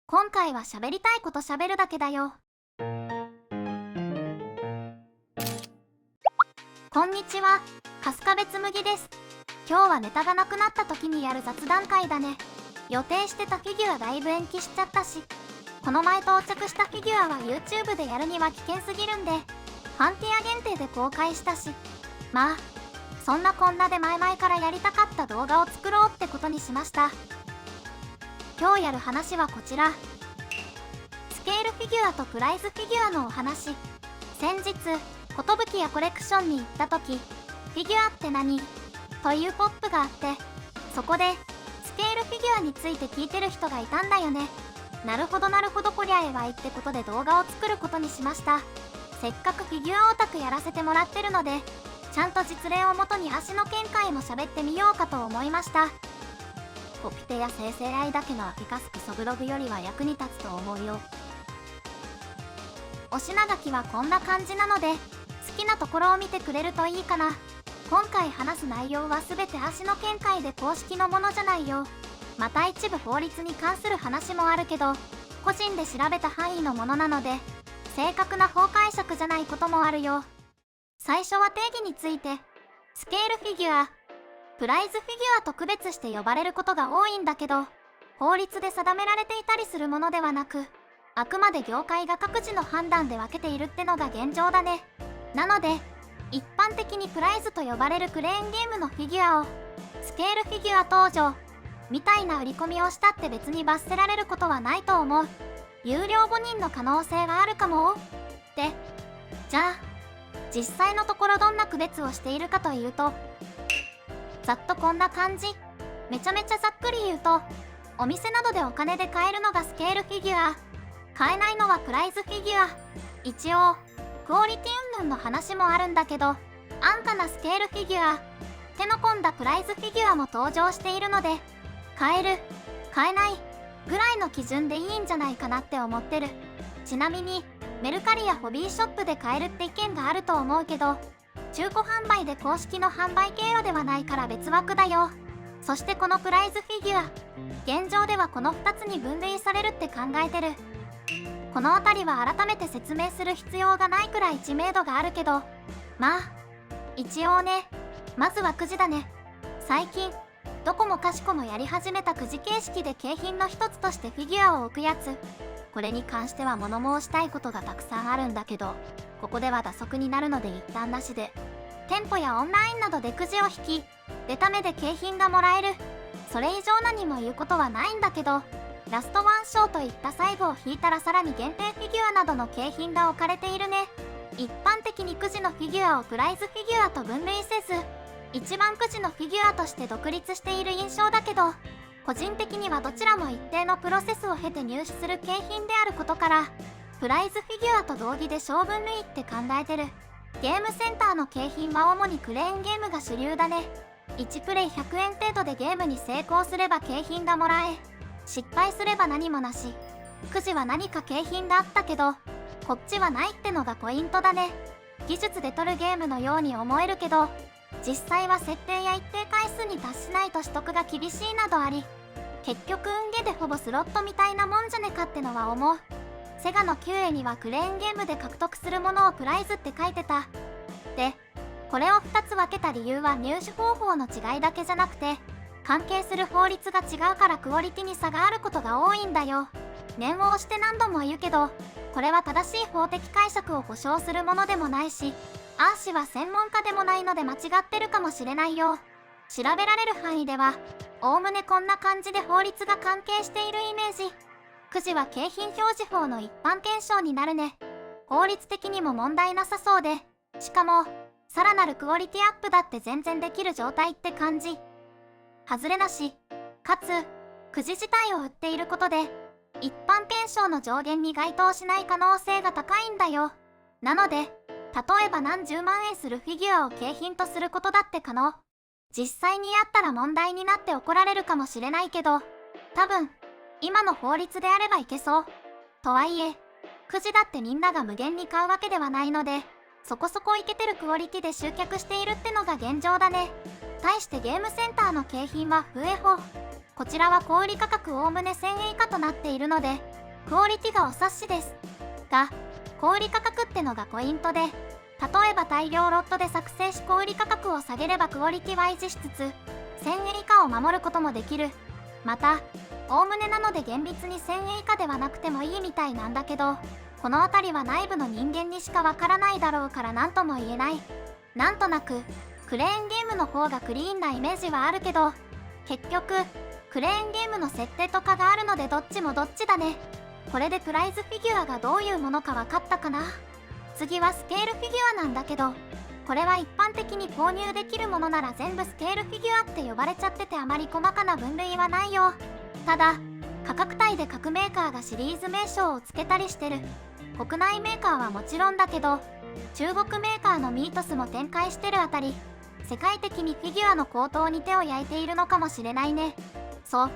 今回は喋りたいこと喋るだけだよ。こんにちは、春日部つむぎです。今日はネタがなくなった時にやる雑談会だね。予定してたフィギュアだいぶ延期しちゃったし、この前到着したフィギュアは YouTube でやるには危険すぎるんで、ファンティア限定で公開したし、まあそんなこんなで前々からやりたかった動画を作ろうってことにしました。今日やる話はこちら。スケールフィギュアとプライズフィギュアのお話。先日寿屋コレクションに行った時、フィギュアって何というポップがあって、そこでスケールフィギュアについて聞いてる人がいたんだよね。なるほどこりゃえわいってことで動画を作ることにしました。せっかくフィギュアオタクやらせてもらってるので、ちゃんと実例をもとに足の見解も喋ってみようかと思いました。コピペや生成 AI だけのアフィカスクソブログよりは役に立つと思うよ。お品書きはこんな感じなので、好きなところを見てくれるといいかな。今回話す内容は全て足の見解で公式のものじゃないよ。また一部法律に関する話もあるけど、個人で調べた範囲のものなので、正確な法解釈じゃないこともあるよ。最初は定義について。スケールフィギュア、プライズフィギュアと区別して呼ばれることが多いんだけど、法律で定められていたりするものではなく、あくまで業界が各自の判断で分けているってのが現状だね。なので、一般的にプライズと呼ばれるクレーンゲームのフィギュアを、スケールフィギュア登場みたいな売り込みをしたって別に罰せられることはないと思う。有料誤認の可能性があるかも。で、じゃあ実際のところどんな区別をしているかというと、ざっとこんな感じ。めちゃめちゃざっくり言うと、お店などでお金で買えるのがスケールフィギュア、買えないのはプライズフィギュア。一応クオリティ云々の話もあるんだけど、安価なスケールフィギュア、手の込んだプライズフィギュアも登場しているので、買える買えないぐらいの基準でいいんじゃないかなって思ってる。ちなみにメルカリやホビーショップで買えるって意見があると思うけど、中古販売で公式の販売経路ではないから別枠だよ。そしてこのプライズフィギュア、現状ではこの2つに分類されるって考えてる。この辺りは改めて説明する必要がないくらい知名度があるけど、まあ一応ね。まずはくじだね。最近どこもかしこもやり始めたくじ形式で景品の一つとしてフィギュアを置くやつ。これに関しては物申したいことがたくさんあるんだけど、ここでは打足になるので一旦なしで。店舗やオンラインなどでくじを引き、出た目で景品がもらえる。それ以上何も言うことはないんだけど、ラストワンショーといった最後を引いたらさらに限定フィギュアなどの景品が置かれているね。一般的にくじのフィギュアをプライズフィギュアと分類せず、一番くじのフィギュアとして独立している印象だけど、個人的にはどちらも一定のプロセスを経て入手する景品であることから、プライズフィギュアと同義で小分類って考えてる。ゲームセンターの景品は主にクレーンゲームが主流だね。1プレイ100円程度でゲームに成功すれば景品がもらえ、失敗すれば何もなし。くじは何か景品があったけど、こっちはないってのがポイントだね。技術で取るゲームのように思えるけど、実際は設定や一定回数に達しないと取得が厳しいなどあり、結局運ゲーでほぼスロットみたいなもんじゃねかってのは思う。セガの9絵にはクレーンゲームで獲得するものをプライズって書いてた。で、これを2つ分けた理由は入手方法の違いだけじゃなくて、関係する法律が違うからクオリティに差があることが多いんだよ。念を押して何度も言うけど、これは正しい法的解釈を保証するものでもないし、アーシは専門家でもないので間違ってるかもしれないよ。調べられる範囲では、おおむねこんな感じで法律が関係しているイメージ。くじは景品表示法の一般検証になるね。法律的にも問題なさそうで、しかもさらなるクオリティアップだって全然できる状態って感じ。外れなし、かつくじ自体を売っていることで、一般検証の上限に該当しない可能性が高いんだよ。なので、例えば何十万円するフィギュアを景品とすることだって可能。実際にやったら問題になって怒られるかもしれないけど、多分今の法律であればいけそう。とはいえ、くじだってみんなが無限に買うわけではないので、そこそこイケてるクオリティで集客しているってのが現状だね。対してゲームセンターの景品はフエホ。こちらは小売価格おおむね1000円以下となっているので、クオリティがお察しですが、小売価格ってのがポイントで、例えば大量ロットで作成し小売価格を下げればクオリティは維持しつつ1000円以下を守ることもできる。またおおむねなので厳密に1000円以下ではなくてもいいみたいなんだけど、この辺りは内部の人間にしかわからないだろうから何とも言えない。なんとなくクレーンゲームの方がクリーンなイメージはあるけど、結局クレーンゲームの設定とかがあるのでどっちもどっちだね。これでプライズフィギュアがどういうものか分かったかな。次はスケールフィギュアなんだけど、これは一般的に購入できるものなら全部スケールフィギュアって呼ばれちゃっててあまり細かな分類はないよ。ただ価格帯で各メーカーがシリーズ名称を付けたりしてる。国内メーカーはもちろんだけど、中国メーカーのミートスも展開してるあたり、世界的にフィギュアの高騰に手を焼いているのかもしれないね。そう、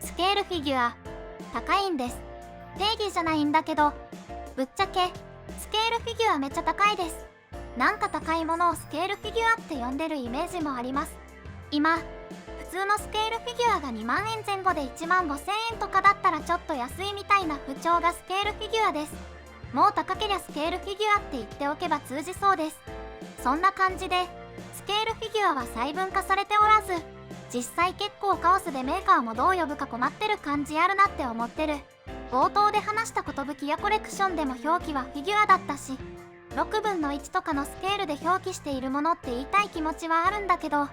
スケールフィギュア高いんです。定義じゃないんだけど、ぶっちゃけスケールフィギュアめっちゃ高いです。なんか高いものをスケールフィギュアって呼んでるイメージもあります。今普通のスケールフィギュアが2万円前後で1万5000円とかだったらちょっと安いみたいな風潮がスケールフィギュアです。もう高けりゃスケールフィギュアって言っておけば通じそうです。そんな感じでスケールフィギュアは細分化されておらず、実際結構カオスでメーカーもどう呼ぶか困ってる感じあるなって思ってる。冒頭で話した寿屋コレクションでも表記はフィギュアだったし、6分の1とかのスケールで表記しているものって言いたい気持ちはあるんだけど、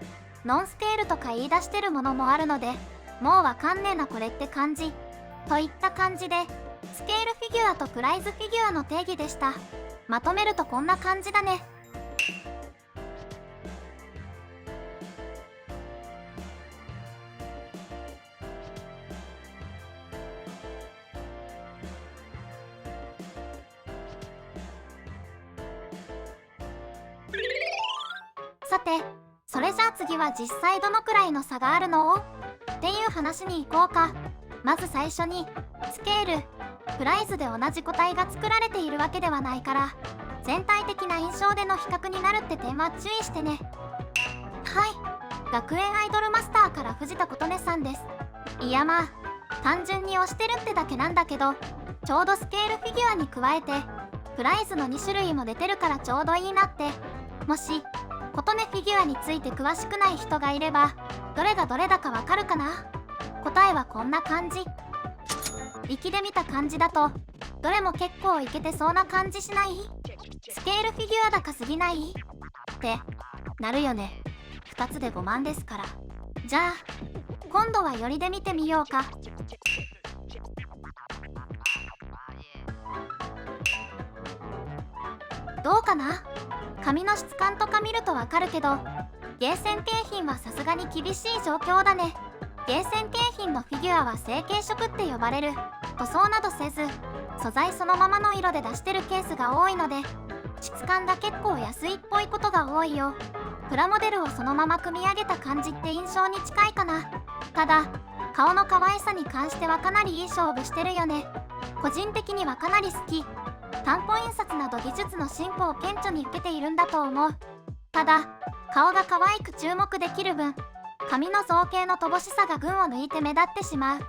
ノンスケールとか言い出してるものもあるので、もうわかんねえなこれって感じ。といった感じで、スケールフィギュアとプライズフィギュアの定義でした。まとめるとこんな感じだね。さて、それじゃあ次は実際どのくらいの差があるのっていう話に行こうか。まず最初に、スケール、プライズで同じ個体が作られているわけではないから、全体的な印象での比較になるって点は注意してね。はい、学園アイドルマスターから藤田琴音さんです。いやまあ、単純に推してるってだけなんだけど、ちょうどスケールフィギュアに加えて、プライズの2種類も出てるからちょうどいいなって。もし、琴音フィギュアについて詳しくない人がいれば、どれがどれだかわかるかな。答えはこんな感じ。ウィキで見た感じだと、どれも結構イケてそうな感じしない？スケールフィギュア高すぎない？ってなるよね。2つで5万ですから。じゃあ今度はよりで見てみようか。どうかな？紙の質感とか見るとわかるけど、ゲーセン景品はさすがに厳しい状況だね。ゲーセン景品のフィギュアは成型色って呼ばれる塗装などせず、素材そのままの色で出してるケースが多いので、質感が結構安いっぽいことが多いよ。プラモデルをそのまま組み上げた感じって印象に近いかな。ただ顔の可愛さに関してはかなりいい勝負してるよね。個人的にはかなり好き。担保印刷など技術の進歩を顕著に受けているんだと思う。ただ顔が可愛く注目できる分、紙の造形の乏しさが群を抜いて目立ってしまう。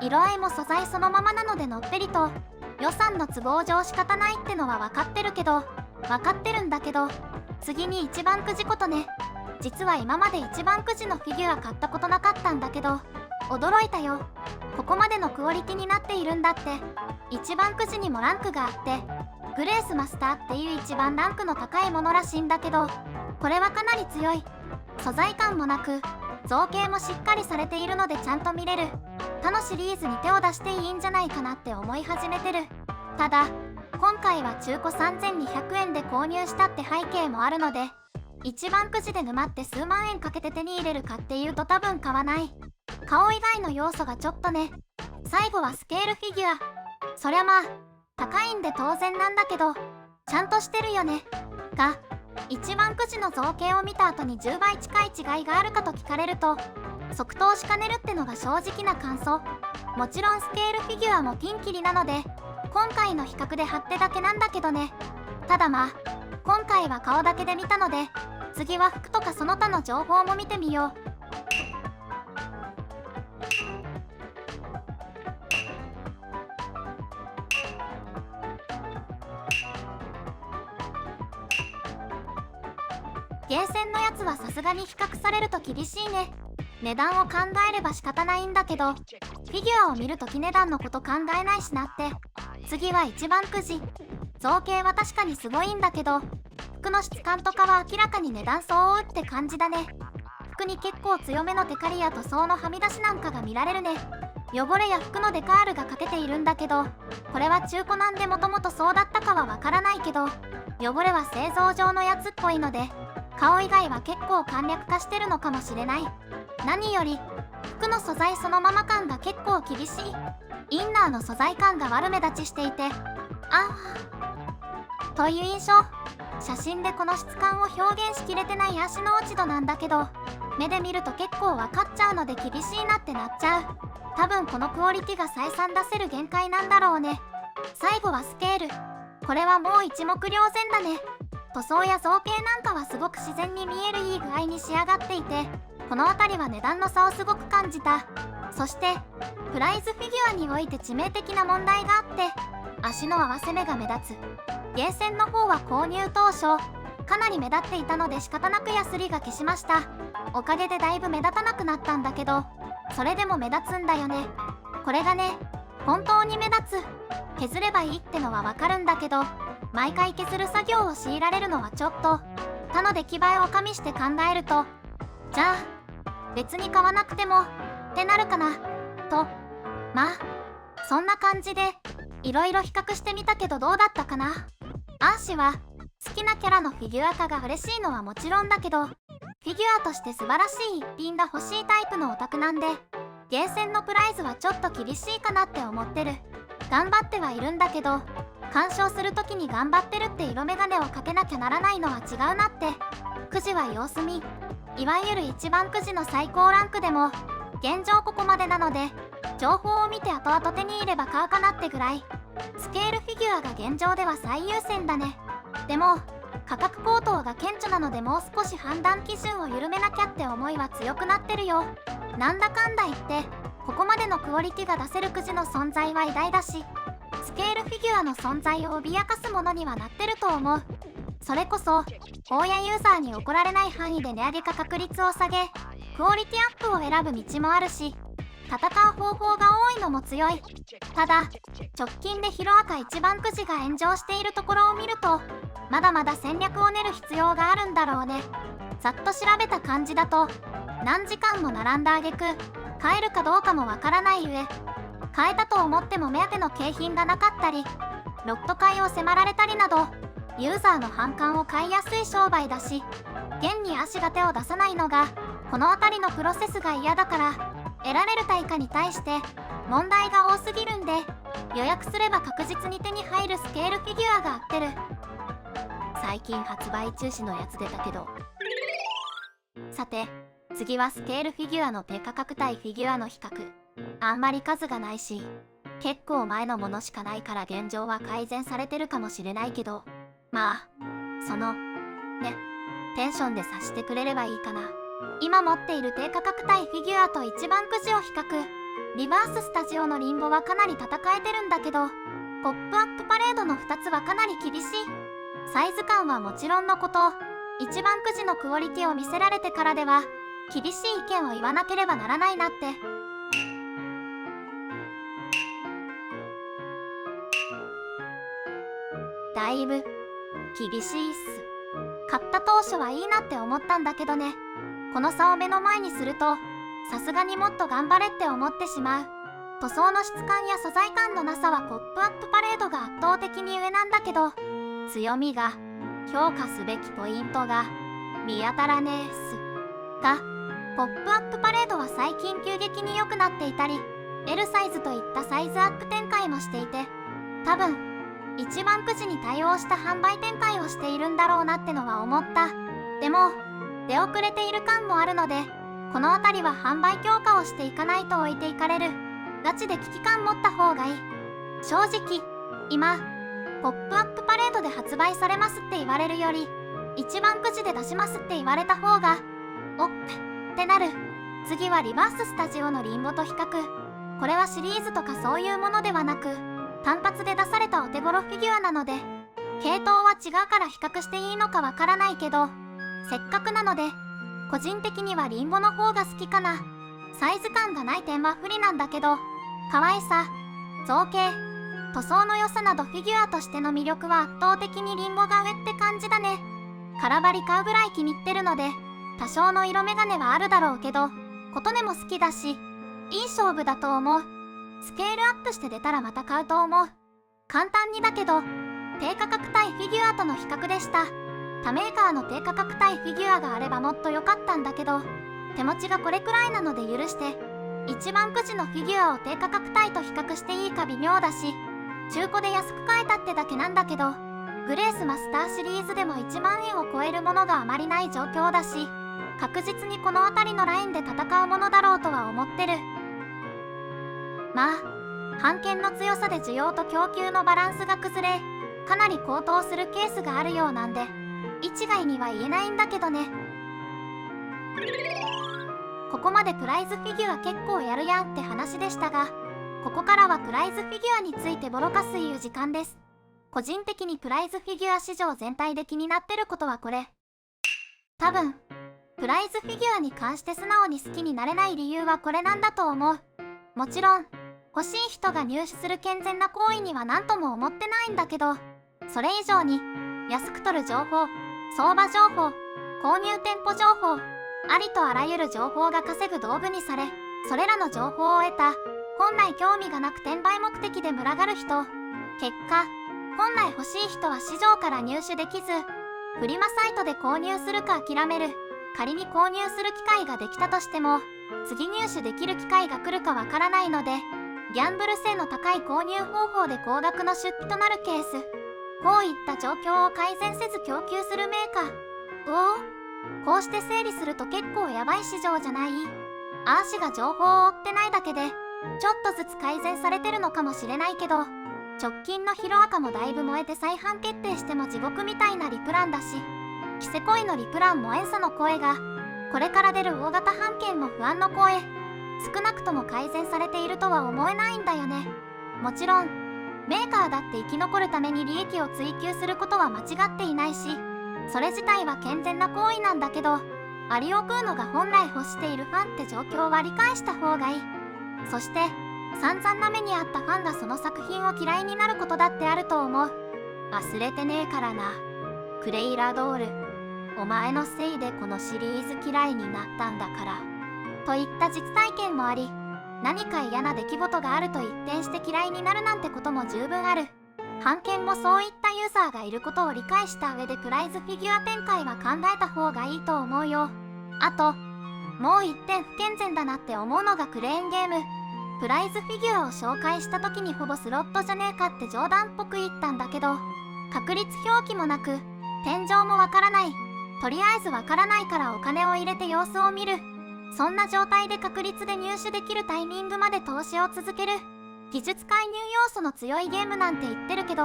色合いも素材そのままなのでのっぺりと、予算の都合上仕方ないってのは分かってるんだけど、次に一番くじことね。実は今まで一番くじのフィギュア買ったことなかったんだけど、驚いたよ。ここまでのクオリティになっているんだって。一番くじにもランクがあって、グレースマスターっていう一番ランクの高いものらしいんだけど、これはかなり強い。素材感もなく造形もしっかりされているのでちゃんと見れる。他のシリーズに手を出していいんじゃないかなって思い始めてる。ただ今回は中古3200円で購入したって背景もあるので、一番くじで沼って数万円かけて手に入れるかっていうと多分買わない。顔以外の要素がちょっとね。最後はスケールフィギュア。そりゃまあ高いんで当然なんだけど、ちゃんとしてるよね。が一番くじの造形を見た後に10倍近い違いがあるかと聞かれると、即答しかねるってのが正直な感想。もちろんスケールフィギュアもピンキリなので、今回の比較で貼ってだけなんだけどね。ただまあ今回は顔だけで見たので、次は服とかその他の情報も見てみよう。ゲーセンのやつはさすがに比較されると厳しいね。値段を考えれば仕方ないんだけど、フィギュアを見るとき値段のこと考えないしなって。次は一番くじ。造形は確かにすごいんだけど、服の質感とかは明らかに値段相応って感じだね。服に結構強めのテカリや塗装のはみ出しなんかが見られるね。汚れや服のデカールがかけているんだけど、これは中古なんでもともとそうだったかはわからないけど、汚れは製造上のやつっぽいので、顔以外は結構簡略化してるのかもしれない。何より服の素材そのまま感が結構厳しい。インナーの素材感が悪目立ちしていて、という印象。写真でこの質感を表現しきれてない足の落ち度なんだけど、目で見ると結構分かっちゃうので厳しいなってなっちゃう。多分このクオリティが再三出せる限界なんだろうね。最後はスケール。これはもう一目瞭然だね。塗装や造形なんかはすごく自然に見えるいい具合に仕上がっていて、この辺りは値段の差をすごく感じた。そしてプライズフィギュアにおいて致命的な問題があって、足の合わせ目が目立つ。ゲーセンの方は購入当初かなり目立っていたので仕方なくヤスリが消しました。おかげでだいぶ目立たなくなったんだけど、それでも目立つんだよね。これがね、本当に目立つ。削ればいいってのはわかるんだけど、毎回削る作業を強いられるのはちょっと。他の出来栄えを加味して考えると、じゃあ別に買わなくてもってなるかなと。まあそんな感じでいろいろ比較してみたけど、どうだったかな。アーシは好きなキャラのフィギュア化が嬉しいのはもちろんだけど、フィギュアとして素晴らしい一品が欲しいタイプのオタクなんで、ゲーセンのプライズはちょっと厳しいかなって思ってる。頑張ってはいるんだけど、鑑賞する時に頑張ってるって色眼鏡をかけなきゃならないのは違うなって。くじは様子見。いわゆる一番くじの最高ランクでも現状ここまでなので、情報を見て後々手に入れば買うかなってぐらい。スケールフィギュアが現状では最優先だね。でも価格高騰が顕著なので、もう少し判断基準を緩めなきゃって思いは強くなってるよ。なんだかんだ言ってここまでのクオリティが出せるくじの存在は偉大だし、スケールフィギュアの存在を脅かすものにはなってると思う。それこそ大家ユーザーに怒られない範囲で値上げか確率を下げ、クオリティアップを選ぶ道もあるし、戦う方法が多いのも強い。ただ直近でヒロアカ一番くじが炎上しているところを見ると、まだまだ戦略を練る必要があるんだろうね。ざっと調べた感じだと、何時間も並んだ挙句買えるかどうかもわからない上、買えたと思っても目当ての景品がなかったり、ロット買いを迫られたりなど、ユーザーの反感を買いやすい商売だし、現に足が手を出さないのがこの辺りのプロセスが嫌だから、得られる対価に対して問題が多すぎるんで、予約すれば確実に手に入るスケールフィギュアが合ってる。最近発売中止のやつ出たけど。さて次はスケールフィギュアの低価格帯フィギュアの比較。あんまり数がないし結構前のものしかないから現状は改善されてるかもしれないけど、まあそのねテンションで察してくれればいいかな。今持っている低価格帯フィギュアと一番くじを比較。リバーススタジオのリンボはかなり戦えてるんだけど、ポップアップパレードの2つはかなり厳しい。サイズ感はもちろんのこと、一番くじのクオリティを見せられてからでは厳しい意見を言わなければならないなって。だいぶ厳しいっす。買った当初はいいなって思ったんだけどね、この差を目の前にするとさすがにもっと頑張れって思ってしまう。塗装の質感や素材感のなさはポップアップパレードが圧倒的に上なんだけど、強みが評価すべきポイントが見当たらねえっす。がポップアップパレードは最近急激に良くなっていたり、 L サイズといったサイズアップ展開もしていて、多分一番くじに対応した販売展開をしているんだろうなってのは思った。でも出遅れている感もあるので、この辺りは販売強化をしていかないと置いていかれる。ガチで危機感持った方がいい。正直今ポップアップパレードで発売されますって言われるより、一番くじで出しますって言われた方がおってなる。次はリバーススタジオのリンボと比較。これはシリーズとかそういうものではなく、単発で出されたお手頃フィギュアなので、系統は違うから比較していいのかわからないけど、せっかくなので個人的にはリンゴの方が好きかな。サイズ感がない点は不利なんだけど、可愛さ、造形、塗装の良さなどフィギュアとしての魅力は圧倒的にリンゴが上って感じだね。空張り買うぐらい気に入ってるので多少の色眼鏡はあるだろうけど、琴音も好きだしいい勝負だと思う。スケールアップして出たらまた買うと思う。簡単にだけど低価格帯フィギュアとの比較でした。他メーカーの低価格帯フィギュアがあればもっと良かったんだけど、手持ちがこれくらいなので許して。一番くじのフィギュアを低価格帯と比較していいか微妙だし、中古で安く買えたってだけなんだけど、グレースマスターシリーズでも1万円を超えるものがあまりない状況だし、確実にこの辺りのラインで戦うものだろうとは思ってる。まあ版権の強さで需要と供給のバランスが崩れ、かなり高騰するケースがあるようなんで一概には言えないんだけどね。ここまでプライズフィギュア結構やるやんって話でしたが、ここからはプライズフィギュアについてボロカス言う時間です。個人的にプライズフィギュア市場全体で気になってることはこれ。多分プライズフィギュアに関して素直に好きになれない理由はこれなんだと思う。もちろん欲しい人が入手する健全な行為には何とも思ってないんだけど、それ以上に安く取る情報、相場情報、購入店舗情報、ありとあらゆる情報が稼ぐ道具にされ、それらの情報を得た本来興味がなく転売目的で群がる人、結果本来欲しい人は市場から入手できず、フリマサイトで購入するか諦める。仮に購入する機会ができたとしても次入手できる機会が来るかわからないので、ギャンブル性の高い購入方法で高額の出費となるケース。こういった状況を改善せず供給するメーカー。こうして整理すると結構やばい市場じゃない？アーシが情報を追ってないだけでちょっとずつ改善されてるのかもしれないけど、直近のヒロアカもだいぶ燃えて再販決定しても地獄みたいなリプランだし、キセコイのリプランもエンサの声が、これから出る大型版権も不安の声。少なくとも改善されているとは思えないんだよね。もちろんメーカーだって生き残るために利益を追求することは間違っていないし、それ自体は健全な行為なんだけど、アリを食うのが本来欲しているファンって状況は理解した方がいい。そして散々な目にあったファンがその作品を嫌いになることだってあると思う。忘れてねえからな、クレイラドール。お前のせいでこのシリーズ嫌いになったんだから。といった実体験もあり、何か嫌な出来事があると一転して嫌いになるなんてことも十分ある。版権もそういったユーザーがいることを理解した上でプライズフィギュア展開は考えた方がいいと思うよ。あともう一点不健全だなって思うのがクレーンゲーム。プライズフィギュアを紹介した時にほぼスロットじゃねえかって冗談っぽく言ったんだけど、確率表記もなく天井もわからない、とりあえずわからないからお金を入れて様子を見る、そんな状態で確率で入手できるタイミングまで投資を続ける。技術介入要素の強いゲームなんて言ってるけど、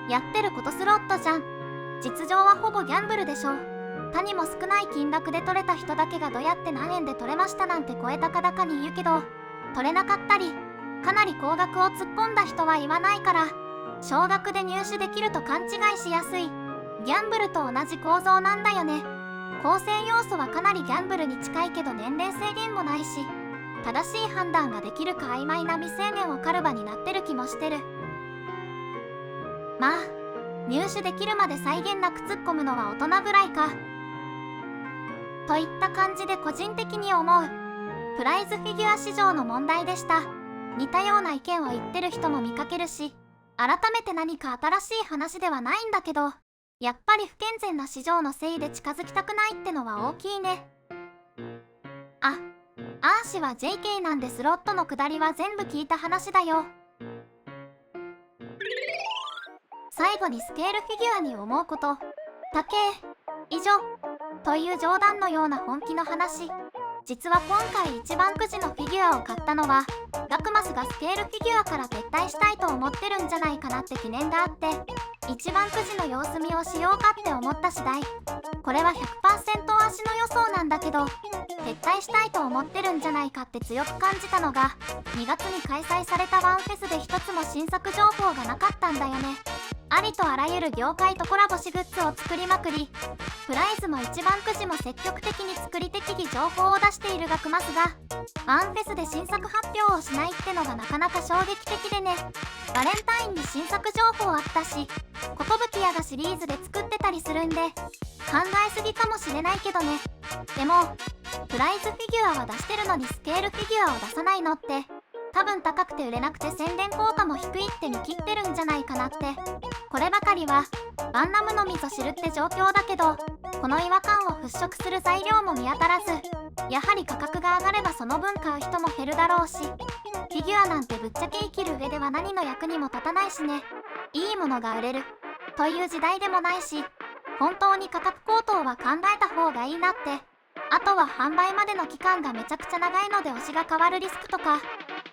やってることスロットじゃん。実情はほぼギャンブルでしょ。他にも少ない金額で取れた人だけがどうやって何円で取れましたなんて声高々に言うけど、取れなかったりかなり高額を突っ込んだ人は言わないから、少額で入手できると勘違いしやすい。ギャンブルと同じ構造なんだよね。構成要素はかなりギャンブルに近いけど年齢制限もないし、正しい判断ができるか曖昧な未成年を狩る場になってる気もしてる。まあ入手できるまで際限なく突っ込むのは大人ぐらいか。といった感じで個人的に思うプライズフィギュア市場の問題でした。似たような意見を言ってる人も見かけるし、改めて何か新しい話ではないんだけど、やっぱり不健全な市場のせいで近づきたくないってのは大きいね。アーシは JK なんでスロットの下りは全部聞いた話だよ。最後にスケールフィギュアに思うこと。高え以上という冗談のような本気の話。実は今回一番くじのフィギュアを買ったのは、ガクマスがスケールフィギュアから撤退したいと思ってるんじゃないかなって懸念があって、一番くじの様子見をしようかって思った次第。これは 100% 足の予想なんだけど、撤退したいと思ってるんじゃないかって強く感じたのが、2月に開催されたワンフェスで一つも新作情報がなかったんだよね。ありとあらゆる業界とコラボしグッズを作りまくり、プライズも一番くじも積極的に作り適宜情報を出している学マスが、ワンフェスで新作発表をしないってのがなかなか衝撃的でね。バレンタインに新作情報あったし、寿屋がシリーズで作ってたりするんで、考えすぎかもしれないけどね。でも、プライズフィギュアは出してるのにスケールフィギュアを出さないのって、多分高くて売れなくて宣伝効果も低いって見切ってるんじゃないかなって。こればかりはガンダムのみぞ知るって状況だけど、この違和感を払拭する材料も見当たらず、やはり価格が上がればその分買う人も減るだろうし、フィギュアなんてぶっちゃけ生きる上では何の役にも立たないしね。いいものが売れるという時代でもないし、本当に価格高騰は考えた方がいいなって。あとは販売までの期間がめちゃくちゃ長いので推しが変わるリスクとか、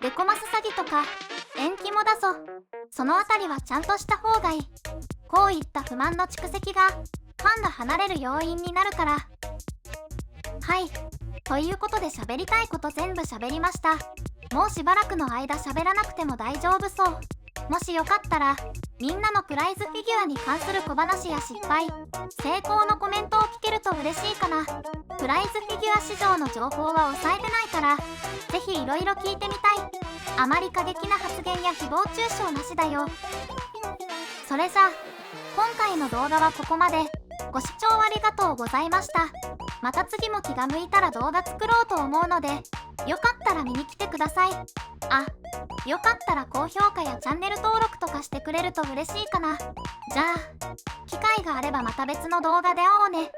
デコマス詐欺とか延期もだぞ。そのあたりはちゃんとした方がいい。こういった不満の蓄積がファンが離れる要因になるから。はい、ということで喋りたいこと全部喋りました。もうしばらくの間喋らなくても大丈夫そう。もしよかったらみんなのプライズフィギュアに関する小話や失敗、成功のコメントを聞けると嬉しいかな。プライズフィギュア市場の情報は抑えてないから、ぜひいろいろ聞いてみたい。あまり過激な発言や誹謗中傷なしだよ。それじゃあ今回の動画はここまで。ご視聴ありがとうございました。また次も気が向いたら動画作ろうと思うので、よかったら見に来てください。あ、よかったら高評価やチャンネル登録とかしてくれると嬉しいかな。じゃあ機会があればまた別の動画で会おうね。